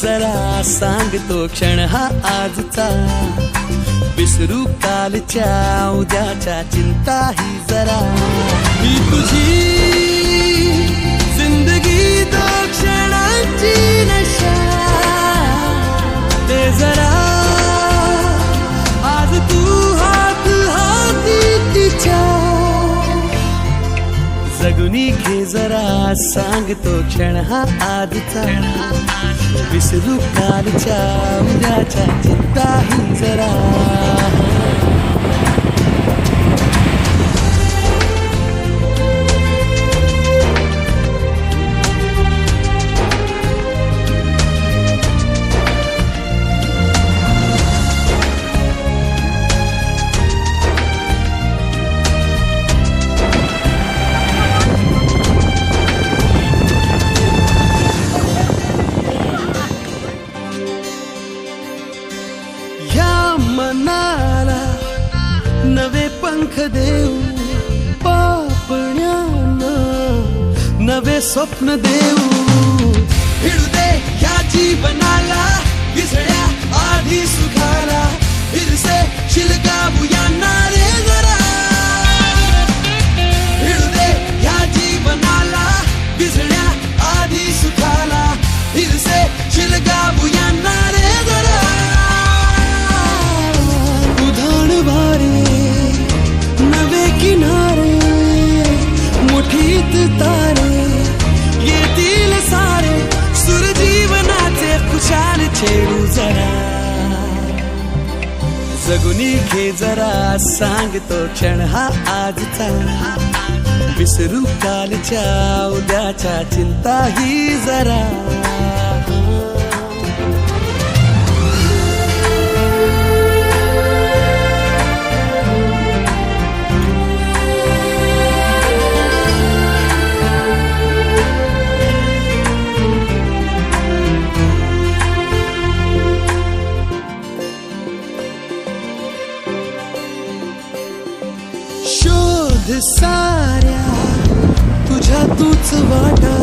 जरा सांगतो क्षण हा आजचा, विसरू कालच्या उद्याच्या चिंता ही जरा. ही तुझी जिंदगी दो क्षणांची नशा, ते जरा आज तू हात हाती तिच्या जगुनी घे जरा. सांगतो क्षण हा आजचा, विसरू कालच्या उद्याच्या चिंता ही जरा. मनाला नवे पंख देऊ, पापण्यानं नवे स्वप्न देऊ. भिडू दे या जीवनाला विसळ्या आधी सुखाला, फिरसे शिलकावूया रे जरा. भिडू दे या जीवनाला विसळ्या आधी सुखाला, फिरसे शिलकावूया रे जरा. नवे किनारे मुठीत तारे येतील सारे, सुर जीवनाचे खुशाल छेडू जरा. जगुनी घे जरा. सांगतो क्षण हा आजचा, विसरू कालच्या उद्याच्या चिंता ही जरा. शोध साऱ्या तुझ्या तूच वाटा,